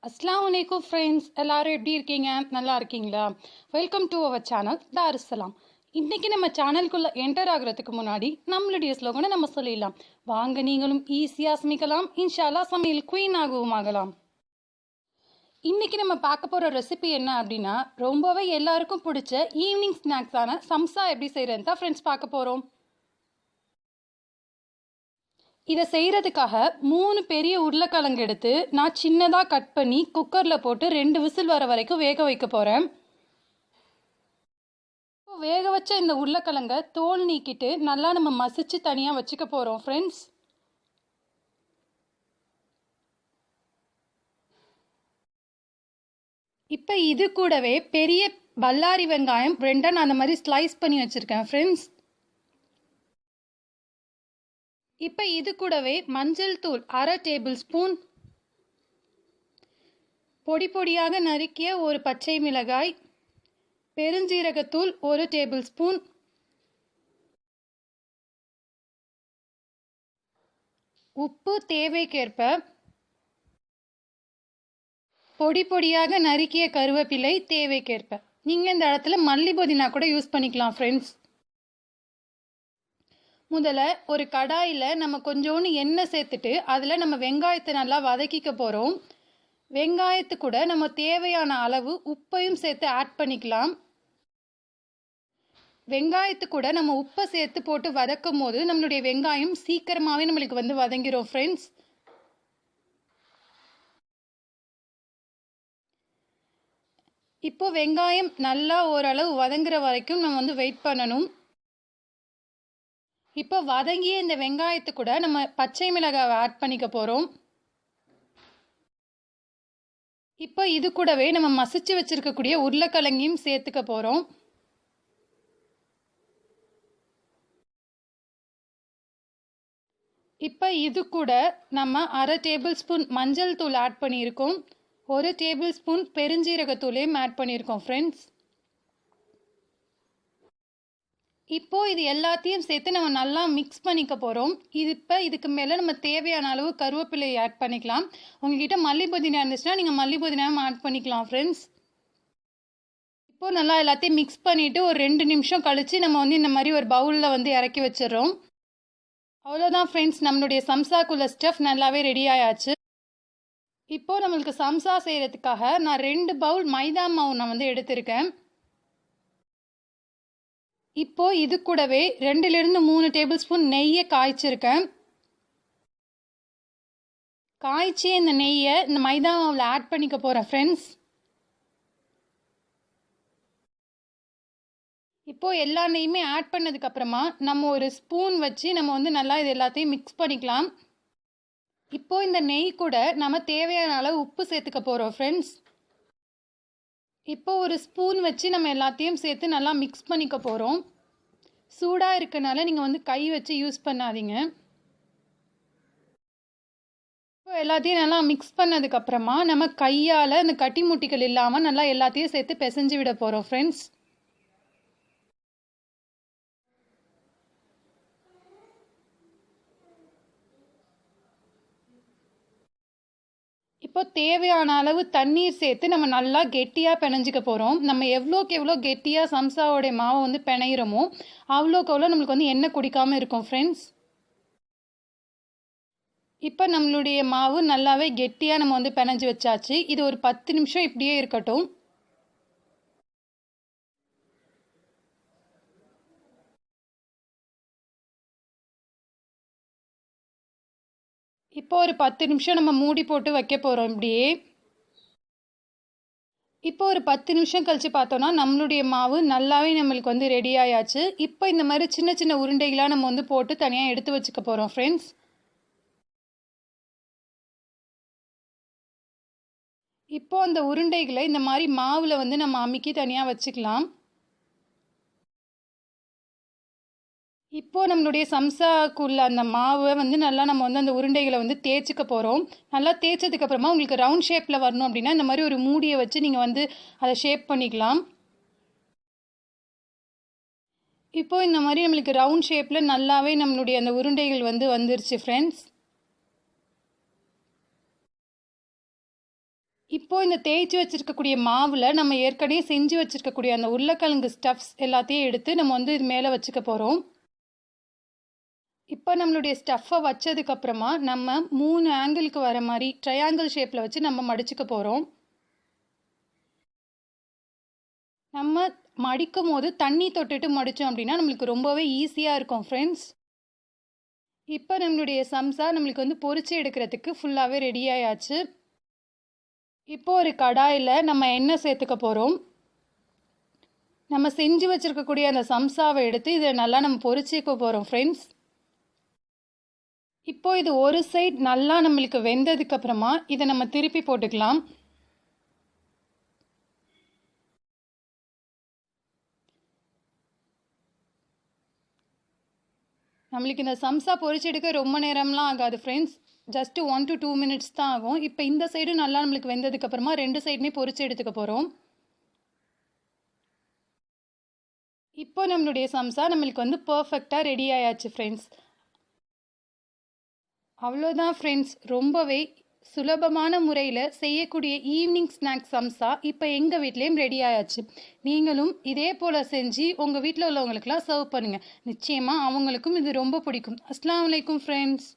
அஸ்ஸலாமு அலைக்கும் ஃப்ரெண்ட்ஸ், எல்லாரும் எப்படி இருக்கீங்க? நல்லா இருக்கீங்களா? Welcome to our channel Darussalam. இன்னைக்கு நம்ம சேனலுக்குள்ள என்டர் ஆகுறதுக்கு முன்னாடி நம்மளுடைய ஸ்லோகனை நம்ம சொல்லிடலாம். வாங்க, நீங்களும் ஈஸியாக சமைக்கலாம், இன்ஷால்லா சமையல் குயின் ஆகவும் ஆகலாம். இன்னைக்கு நம்ம பார்க்க போகிற ரெசிபி என்ன அப்படின்னா, ரொம்பவே எல்லாருக்கும் பிடிச்ச ஈவினிங் ஸ்நாக்ஸான சம்சா எப்படி செய்கிறதுன்னு தான் ஃப்ரெண்ட்ஸ் பார்க்க போகிறோம். இதை செய்கிறதுக்காக 3 பெரிய உருளைக்கிழங்கு எடுத்து நான் சின்னதாக கட் பண்ணி குக்கரில் போட்டு 2 விசில் வர வரைக்கும் வேக வைக்க போகிறேன். வேக வச்ச இந்த உருளைக்கிழங்கை தோல் நீக்கிட்டு நல்லா நம்ம மசிச்சு தனியாக வச்சுக்க போகிறோம் ஃப்ரெண்ட்ஸ். இப்போ இது கூடவே பெரிய பல்லாரி வெங்காயம் 2 நான் அந்த மாதிரி ஸ்லைஸ் பண்ணி வச்சுருக்கேன் ஃப்ரெண்ட்ஸ். இப்போ இது கூடவே மஞ்சள் தூள் 1/2 டேபிள் ஸ்பூன், பொடி பொடியாக நறுக்கிய ஒரு பச்சை மிளகாய், பெருஞ்சீரகத்தூள் 1 டேபிள் ஸ்பூன், உப்பு தேவைக்கேற்ப, பொடி பொடியாக நறுக்கிய கருவேப்பிலை தேவைக்கேற்ப. நீங்கள் இந்த இடத்துல மல்லி புதினா கூட யூஸ் பண்ணிக்கலாம் ஃப்ரெண்ட்ஸ். முதல்ல ஒரு கடாயில் நம்ம கொஞ்சோண்டு எண்ணெய் சேர்த்துட்டு அதில் நம்ம வெங்காயத்தை நல்லா வதக்கிக்க போகிறோம். வெங்காயத்து கூட நம்ம தேவையான அளவு உப்பையும் சேர்த்து ஆட் பண்ணிக்கலாம். வெங்காயத்து கூட நம்ம உப்பை சேர்த்து போட்டு வதக்கும் போது நம்மளுடைய வெங்காயம் சீக்கிரமாகவே நம்மளுக்கு வதங்கிரும் ஃப்ரெண்ட்ஸ். இப்போ வெங்காயம் நல்லா ஓரளவு வதங்குற வரைக்கும் நம்ம வெயிட் பண்ணணும். இப்போ வதங்கிய இந்த வெங்காயத்து கூட நம்ம பச்சை மிளகாவை ஆட் பண்ணிக்க போகிறோம். இப்போ இது கூடவே நம்ம மசிச்சு வச்சிருக்கக்கூடிய உருளைக்கிழங்கையும் சேர்த்துக்க போகிறோம். இப்போ இது கூட நம்ம 1/2 டேபிள் ஸ்பூன் மஞ்சள் தூள் ஆட் பண்ணியிருக்கோம். 1 டேபிள் ஸ்பூன் பெருஞ்சீரகத்தூளையும் ஆட் பண்ணியிருக்கோம் ஃப்ரெண்ட்ஸ். இப்போ இது எல்லாத்தையும் சேர்த்து நம்ம நல்லா மிக்ஸ் பண்ணிக்க போகிறோம். இப்போ இதுக்கு மேலே நம்ம தேவையான அளவு கருவேப்பிலை ஆட் பண்ணிக்கலாம். உங்ககிட்ட மல்லி புதினா இருந்துச்சுன்னா நீங்கள் மல்லி புதினாவும் ஆட் பண்ணிக்கலாம் ஃப்ரெண்ட்ஸ். இப்போ நல்லா எல்லாத்தையும் மிக்ஸ் பண்ணிவிட்டு ஒரு 2 நிமிஷம் கழித்து நம்ம இந்த மாதிரி ஒரு பவுலில் இறக்கி வச்சிடறோம். அவ்வளோதான் ஃப்ரெண்ட்ஸ், நம்மளுடைய சம்சாக்குள்ள ஸ்டஃப் நல்லாவே ரெடி ஆயாச்சு. இப்போது நம்மளுக்கு சம்சா செய்கிறதுக்காக நான் 2 பவுல் மைதா மாவு நான் எடுத்திருக்கேன். இப்போ இது கூடவே 2லிருந்து 3 டேபிள் ஸ்பூன் நெய்யை காய்ச்சிருக்கேன். காய்ச்சி இந்த நெய்யை இந்த மைதா மாவில் ஆட் பண்ணிக்க போகிறேன் ஃப்ரெண்ட்ஸ். இப்போ எல்லா நெய்யுமே ஆட் பண்ணதுக்கப்புறமா நம்ம ஒரு ஸ்பூன் வச்சு நம்ம நல்லா இது எல்லாத்தையும் மிக்ஸ் பண்ணிக்கலாம். இப்போ இந்த நெய் கூட நம்ம தேவையான அளவு உப்பு சேர்த்துக்க போகிறோம் ஃப்ரெண்ட்ஸ். இப்போ ஒரு ஸ்பூன் வச்சு நம்ம எல்லாத்தையும் சேர்த்து நல்லா மிக்ஸ் பண்ணிக்க போகிறோம். சூடாக இருக்கனால நீங்கள் கை வச்சு யூஸ் பண்ணாதீங்க. இப்போ எல்லாத்தையும் நல்லா மிக்ஸ் பண்ணதுக்கப்புறமா நம்ம கையால் அந்த கட்டி முட்டிகள் இல்லாமல் நல்லா எல்லாத்தையும் சேர்த்து பிசைஞ்சு விட போகிறோம் ஃப்ரெண்ட்ஸ். இப்போ தேவையான அளவு தண்ணீர் சேர்த்து நம்ம நல்லா கெட்டியாக பிணைஞ்சிக்க போகிறோம். நம்ம எவ்வளோக்கு எவ்வளோ கெட்டியாக சம்சாவோடைய மாவை பிணையிறோமோ அவ்வளோக்கு அவ்வளோ நம்மளுக்கு எண்ணெய் குடிக்காமல் இருக்கும் ஃப்ரெண்ட்ஸ். இப்போ நம்மளுடைய மாவு நல்லாவே கெட்டியாக நம்ம பிணைஞ்சு வச்சாச்சு. இது ஒரு 10 நிமிஷம் இப்படியே இருக்கட்டும். இப்போ ஒரு 10 நிமிஷம் நம்ம மூடி போட்டு வைக்க போகிறோம் இப்படியே. இப்போ ஒரு 10 நிமிஷம் கழித்து பார்த்தோன்னா நம்மளுடைய மாவு நல்லாவே நம்மளுக்கு ரெடி ஆயாச்சு. இப்போ இந்த மாதிரி சின்ன சின்ன உருண்டைகளாக நம்ம போட்டு தனியாக எடுத்து வச்சுக்க போகிறோம் ஃப்ரெண்ட்ஸ். இப்போ அந்த உருண்டைகளை இந்த மாதிரி மாவில் நம்ம அமுக்கி தனியாக வச்சுக்கலாம். இப்போது நம்மளுடைய சம்சாக்குள்ள அந்த மாவை நல்லா நம்ம அந்த உருண்டைகளை தேய்ச்சிக்க போகிறோம். நல்லா தேய்ச்சதுக்கப்புறமா உங்களுக்கு ரவுண்ட் ஷேப்பில் வரணும் அப்படின்னா இந்த மாதிரி ஒரு மூடியை வச்சு நீங்கள் அதை ஷேப் பண்ணிக்கலாம். இப்போது இந்த மாதிரி நம்மளுக்கு ரவுண்ட் ஷேப்பில் நல்லாவே நம்மளுடைய அந்த உருண்டைகள் வந்துருச்சு ஃப்ரெண்ட்ஸ். இப்போ இந்த தேய்ச்சி வச்சுருக்கக்கூடிய மாவில் நம்ம ஏற்கனவே செஞ்சு வச்சுருக்கக்கூடிய அந்த உருளைக்கிழங்கு ஸ்டஃப்ஸ் எல்லாத்தையும் எடுத்து நம்ம இது மேலே வச்சுக்க போகிறோம். இப்போ நம்மளுடைய ஸ்டஃப்பை வச்சதுக்கப்புறமா நம்ம 3 ஆங்கிளுக்கு வர மாதிரி ட்ரையாங்கிள் ஷேப்பில் வச்சு நம்ம மடிச்சுக்க போகிறோம். நம்ம மடிக்கும் போது தண்ணி தொட்டுட்டு மடித்தோம் அப்படின்னா நம்மளுக்கு ரொம்பவே ஈஸியாக இருக்கும் ஃப்ரெண்ட்ஸ். இப்போ நம்மளுடைய சம்சா நம்மளுக்கு பொரிச்சு எடுக்கிறதுக்கு ஃபுல்லாகவே ரெடி ஆயாச்சு. இப்போ ஒரு கடாயில் நம்ம எண்ணெய் சேர்த்துக்க போகிறோம். நம்ம செஞ்சு வச்சுருக்கக்கூடிய அந்த சம்சாவை எடுத்து இதை நல்லா நம்ம பொரிச்சிக்க போகிறோம் ஃப்ரெண்ட்ஸ். இப்போ இது ஒரு சைட் நல்லா நம்மளுக்கு வெந்ததுக்கு அப்புறமா இதை நம்ம திருப்பி போட்டுக்கலாம். நம்மளுக்கு இந்த சம்சா பொரிச்சு எடுக்க ரொம்ப நேரம்லாம் ஆகாது ஃப்ரெண்ட்ஸ். ஜஸ்ட் 1 to 2 minutes தான் ஆகும். இப்போ இந்த சைடு நல்லா நம்மளுக்கு வெந்ததுக்கு அப்புறமா 2 சைடுமே பொரிச்சு எடுத்துக்க போகிறோம். இப்போ நம்மளுடைய சம்சா நம்மளுக்கு பர்ஃபெக்டாக ரெடி ஆயாச்சு ஃப்ரெண்ட்ஸ். அவ்வளோதான் ஃப்ரெண்ட்ஸ், ரொம்பவே சுலபமான முறையில் செய்யக்கூடிய ஈவினிங் ஸ்நாக்ஸ் சம்சா இப்போ எங்கள் வீட்லேயும் ரெடி ஆயாச்சு. நீங்களும் இதே போல் செஞ்சு உங்கள் வீட்டில் உள்ளவங்களுக்கெல்லாம் சர்வ் பண்ணுங்கள். நிச்சயமாக அவங்களுக்கும் இது ரொம்ப பிடிக்கும். அஸ்ஸலாமு அலைக்கும் ஃப்ரெண்ட்ஸ்.